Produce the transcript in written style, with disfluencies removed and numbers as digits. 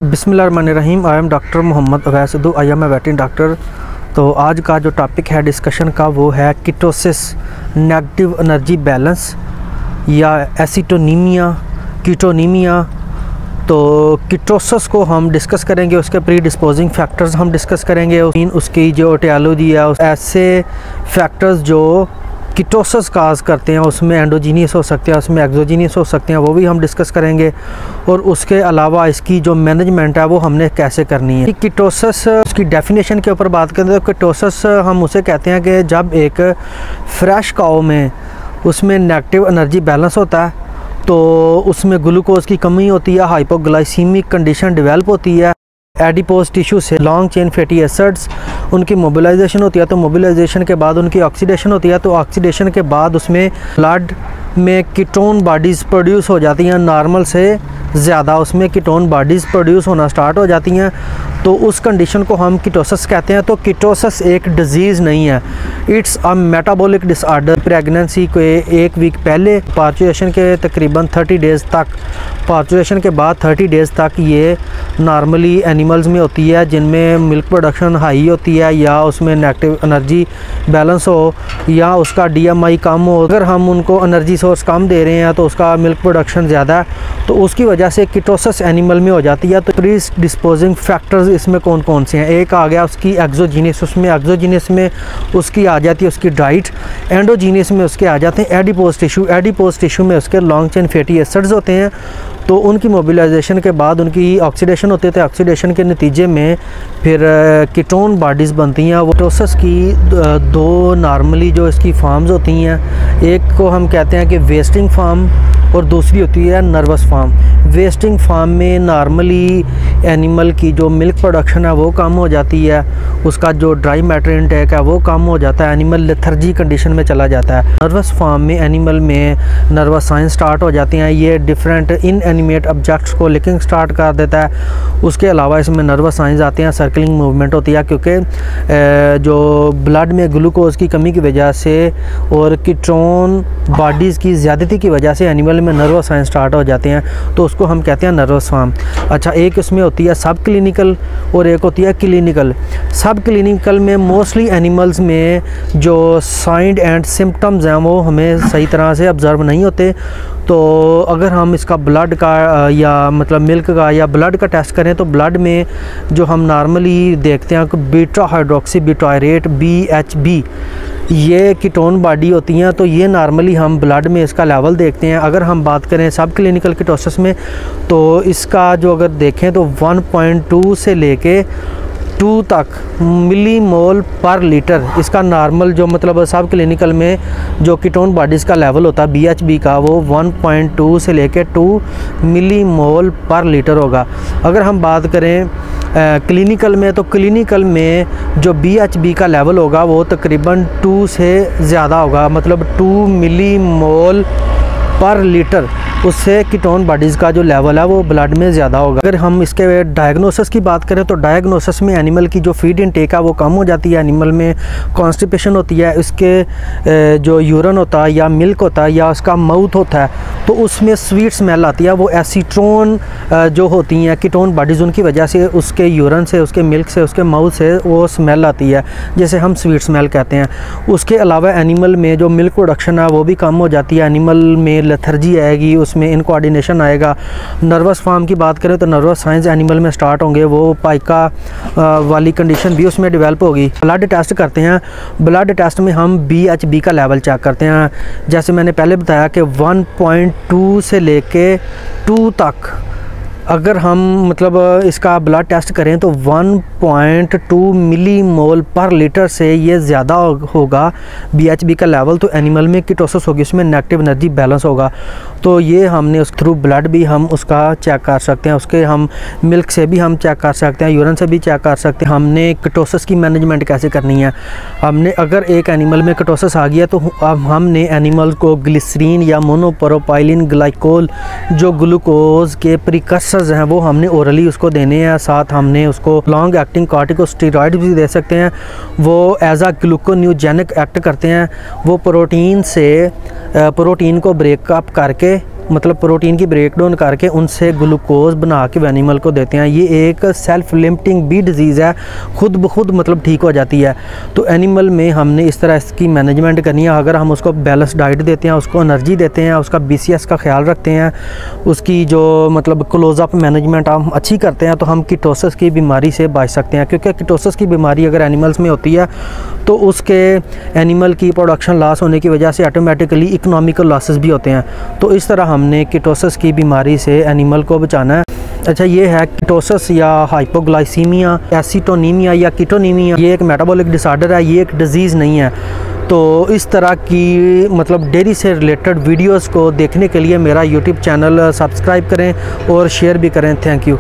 बिस्मिल्लाहिर्रहमानिर्रहीम। I am doctor Mohammad Awais Uddu. I am a veterinary doctor. तो आज का जो टॉपिक है डिस्कशन का वो है कीटोसिस, नेगेटिव एनर्जी बैलेंस या एसिटोनीमिया, कीटोनीमिया। तो कीटोसिस को हम डिस्कस करेंगे, उसके प्री डिस्पोजिंग फैक्टर्स हम डिस्कस करेंगे, उसकी जो एटियोलॉजी है, ऐसे फैक्टर्स जो कीटोसिस काज करते हैं, उसमें एंडोजीनियस हो सकते हैं, उसमें एक्सोजीनियस हो सकते हैं, वो भी हम डिस्कस करेंगे। और उसके अलावा इसकी जो मैनेजमेंट है वो हमने कैसे करनी है। कीटोसिस, उसकी डेफिनेशन के ऊपर बात करें तो कीटोसिस हम उसे कहते हैं कि जब एक फ्रेश काऊ में उसमें नेगेटिव एनर्जी बैलेंस होता है तो उसमें ग्लूकोज की कमी होती है, हाइपोग्लाइसीमिक कंडीशन डेवलप होती है, एडिपोज टिश्यू से लॉन्ग चेन फैटी एसिड्स उनकी मोबिलाइजेशन होती है, तो मोबिलाइजेशन के बाद उनकी ऑक्सीडेशन होती है, तो ऑक्सीडेशन के बाद उसमें ब्लड में कीटोन बॉडीज़ प्रोड्यूस हो जाती हैं, नॉर्मल से ज़्यादा उसमें कीटोन बॉडीज़ प्रोड्यूस होना स्टार्ट हो जाती हैं, तो उस कंडीशन को हम कीटोसिस कहते हैं। तो कीटोसिस एक डिज़ीज़ नहीं है, it's a metabolic disorder. Pregnancy के एक वीक पहले पार्चुरेशन के तकरीबन 30 डेज़ तक, पार्चुरेशन के बाद 30 डेज़ तक ये नॉर्मली एनिमल्स में होती है जिनमें मिल्क प्रोडक्शन हाई होती है या उसमें नेगेटिव एनर्जी बैलेंस हो या उसका DMI कम हो। अगर हम उनको एनर्जी सोर्स कम दे रहे हैं तो उसका मिल्क प्रोडक्शन ज़्यादा है, तो उसकी वजह से कीटोसिस एनिमल में हो जाती है। तो प्री डिस्पोजिंग फैक्टर्स इसमें कौन कौन से हैं? एक आ गया उसकी एक्सोजीनियस, उसमें एक्सोजीनियस में उसकी आ जाती है उसकी डाइट, एंडोजीनियस में उसके आ जाते हैं एडिपोज टिश्यू, एडिपोज टिश्यू में उसके लॉन्ग चेन फैटी एसिड्स होते हैं, तो उनकी मोबिलाइजेशन के बाद उनकी ऑक्सीडेशन होती है, तो ऑक्सीडेशन के नतीजे में फिर कीटोन बॉडीज़ बनती हैं। वो कीटोसिस की दो नॉर्मली जो इसकी फॉर्म्स होती हैं, एक को हम कहते हैं कि वेस्टिंग फॉर्म और दूसरी होती है नर्वस फॉर्म। वेस्टिंग फॉर्म में नॉर्मली एनिमल की जो मिल्क प्रोडक्शन है वो कम हो जाती है, उसका जो ड्राई मैटर इनटेक है वो कम हो जाता है, एनिमल लेथर्जी कंडीशन में चला जाता है। नर्वस फॉर्म में एनिमल में नर्वस साइंस स्टार्ट हो जाती हैं, ये डिफरेंट इनएनिमेट ऑब्जेक्ट्स को लिकिंग स्टार्ट कर देता है। उसके अलावा इसमें नर्वस साइंस आते हैं, सर्कलिंग मूवमेंट होती है, क्योंकि जो ब्लड में ग्लूकोज की कमी की वजह से और कीटोन बॉडीज़ की ज़्यादती की वजह से एनिमल में नर्वस साइंस स्टार्ट हो जाते हैं, तो उसको हम कहते हैं नर्वस फॉर्म। अच्छा, एक इसमें होती है सब क्लिनिकल और एक होती है क्लिनिकल। सब क्लिनिकल में मोस्टली एनिमल्स में जो साइन एंड सिम्टम्स हैं वो हमें सही तरह से ऑब्ज़र्व नहीं होते, तो अगर हम इसका ब्लड का या मतलब मिल्क का या ब्लड का टेस्ट करें तो ब्लड में जो हम नॉर्मली देखते हैं कि बीटा हाइड्रोक्सी ब्यूटायरेट BHB, ये कीटोन बॉडी होती हैं, तो ये नॉर्मली हम ब्लड में इसका लेवल देखते हैं। अगर हम बात करें सब क्लिनिकल कीटोसिस में तो इसका जो अगर देखें तो 1.2 से लेके 2 तक मिलीमोल पर लीटर इसका नॉर्मल जो मतलब सब क्लिनिकल में जो कीटोन बॉडीज़ का लेवल होता है BHB का, वो 1.2 से लेके 2 मिलीमोल पर लीटर होगा। अगर हम बात करें क्लिनिकल में तो क्लिनिकल में जो BHB का लेवल होगा वो तकरीबन 2 से ज़्यादा होगा, मतलब 2 मिलीमोल पर लीटर, उससे कीटोन बॉडीज़ का जो लेवल है वो ब्लड में ज़्यादा होगा। अगर हम इसके डायग्नोसिस की बात करें तो डायग्नोसिस में एनिमल की जो फीड इनटेक है वो कम हो जाती है, एनिमल में कॉन्स्टिपेशन होती है, इसके जो यूरिन होता है या मिल्क होता है या उसका माउथ होता है तो उसमें स्वीट स्मेल आती है। वो एसीटोन जो होती हैं कीटोन बॉडीज़, उनकी वजह से उसके यूरिन से, उसके मिल्क से, उसके माउथ से वो स्मेल आती है, जैसे हम स्वीट स्मेल कहते हैं। उसके अलावा एनिमल में जो मिल्क प्रोडक्शन है वो भी कम हो जाती है, एनिमल में लेथर्जी आएगी, उसमें इनकोऑर्डिनेशन आएगा। नर्वस फॉर्म की बात करें तो नर्वस साइंस एनिमल में स्टार्ट होंगे, वो पाइका वाली कंडीशन भी उसमें डेवलप होगी। ब्लड टेस्ट करते हैं, ब्लड टेस्ट में हम BHB का लेवल चेक करते हैं, जैसे मैंने पहले बताया कि 1.2 से लेके 2 तक अगर हम मतलब इसका ब्लड टेस्ट करें तो 1.2 मिलीमोल पर लीटर से ये ज़्यादा होगा BHB का लेवल, तो एनिमल में कीटोसिस होगी, उसमें नेगेटिव एनर्जी बैलेंस होगा। तो ये हमने उस थ्रू ब्लड भी हम उसका चेक कर सकते हैं, उसके हम मिल्क से भी हम चेक कर सकते हैं, यूरिन से भी चेक कर सकते हैं। हमने कीटोसिस की मैनेजमेंट कैसे करनी है, हमने अगर एक एनिमल में कीटोसिस आ गया तो अब हमने एनिमल को ग्लिसरीन या मोनोप्रोपाइलिन ग्लाइकोल जो ग्लूकोज के प्रिकर्सर हैं वो हमने ओरली उसको देने हैं, साथ हमने उसको लॉन्ग एक्टिंग कॉर्टिकोस्टेरॉइड भी दे सकते हैं, वो एज आ ग्लूकोन्यूजेनिक एक्ट करते हैं, वो प्रोटीन को ब्रेकअप करके मतलब प्रोटीन की ब्रेक डाउन करके उनसे ग्लूकोज बना के एनिमल को देते हैं। ये एक सेल्फ लिमिटिंग भी डिजीज़ है, खुद ब खुद मतलब ठीक हो जाती है। तो एनिमल में हमने इस तरह इसकी मैनेजमेंट करनी है। अगर हम उसको बैलेंस डाइट देते हैं, उसको एनर्जी देते हैं, उसका BCS का ख्याल रखते हैं, उसकी जो मतलब क्लोज़अप मैनेजमेंट हम अच्छी करते हैं, तो हम कीटोसिस की बीमारी से बच सकते हैं। क्योंकि कीटोसिस की बीमारी अगर एनिमल्स में होती है तो उसके एनिमल की प्रोडक्शन लॉस होने की वजह से ऑटोमेटिकली इकोनॉमिकल लॉसेस भी होते हैं। तो इस तरह हमने कीटोसिस की बीमारी से एनिमल को बचाना है। अच्छा, ये है कीटोसिस या हाइपोग्लाइसीमिया, एसिटोनीमिया या कीटोनीमिया। ये एक मेटाबॉलिक डिसऑर्डर है, ये एक डिज़ीज़ नहीं है। तो इस तरह की मतलब डेयरी से रिलेटेड वीडियोस को देखने के लिए मेरा यूट्यूब चैनल सब्सक्राइब करें और शेयर भी करें। Thank you.